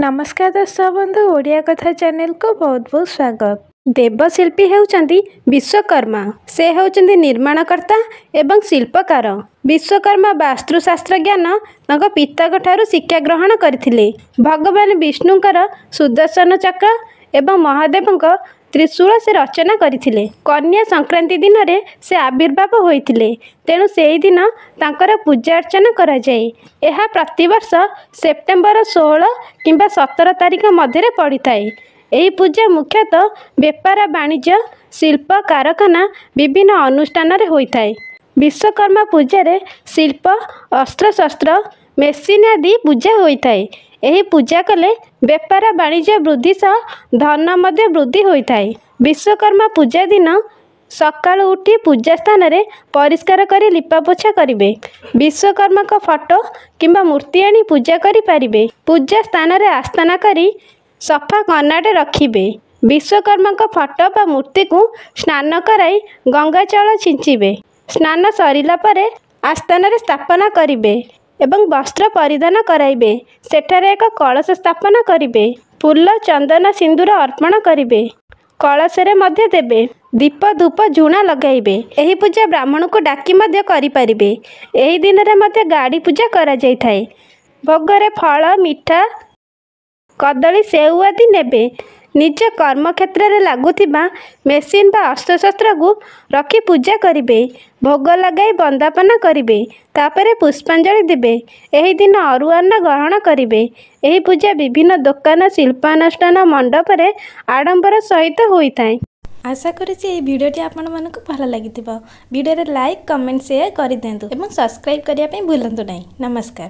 नमस्कार दर्शक बंधु ओडिया कथा चैनल को बहुत बहुत स्वागत। देवशिल्पी हेउचंती विश्वकर्मा। से हेउचंती निर्माणकर्ता एवं शिल्पकार। विश्वकर्मा वास्तुशास्त्र ज्ञान तांको पिताक ठारू शिक्षा ग्रहण करथिले। भगवान विष्णुंकर सुदर्शन चक्र एवं महादेवंक त्रिशूल से रचना करथिले। कन्या संक्रांति दिन रे से आविर्भाव होइथिले। तेणु सेही दिन तांकर पूजा अर्चना करा जाए। यह प्रतिवर्ष सेप्टेम्बर 16 किंबा 17 तारीख मध्य पड़ी थाए। यही पूजा मुख्यतः व्यापार वाणिज्य शिल्प कारखाना विभिन्न अनुष्ठान रे होता है। विश्वकर्मा पूजा शिल्प अस्त्रशस्त्र मेसीन आदि पूजा होता है। यही पूजा कले व्यापार वाणिज्य वृद्धि सह धन मध्य वृद्धि होता है। विश्वकर्मा पूजा दिन सकाल उठी पूजा स्थान रे परिष्कार करी लिपापोछा करिवे। विश्वकर्मा का फोटो किंबा मूर्ति आनी पूजा करि पारिबे। पूजा स्थान रे आस्थाना करी सफा कनाडे रखिबे। विश्वकर्मा का फोटो बा मूर्ति को स्नान कराई गंगा जल छिंचिबे। स्नान सरिला परे आस्थान रे स्थापना करिवे एवं वस्त्र परिधान कराइबे। सेठारे एक कलश स्थापना करिवे। फूल चंदन सिंदूर अर्पण करिवे। कलश रे मध्य देबे। दीप धूप झुणा लगाइबे। एही पूजा ब्राह्मण को डाकी मध्य करि पारिबे। एही दिन रे मध्य गाड़ी पूजा करा जाय थाए। भोगरे फल मिठा कदली सेउ आदि नेबे। निज कर्म क्षेत्र रे लागुथिबा मेसीन बा अस्त्रशस्त्र को रखी पूजा करिवे। भोग लगाई वंदापना करिवे। तापरे पुष्पांजलि देबे। एही दिन अरुअन्न ग्रहण करिवे। एही पूजा विभिन्न दुकान शिल्पानुष्ठान मंडप रे आडंबर सहित होइथाय। आशा करुँच ये भिडियोटी आपण मानक भल लगी भिडियो लाइक कमेंट शेयर कर दिंतु एवं सब्सक्राइब करने भूलु नहीं। नमस्कार।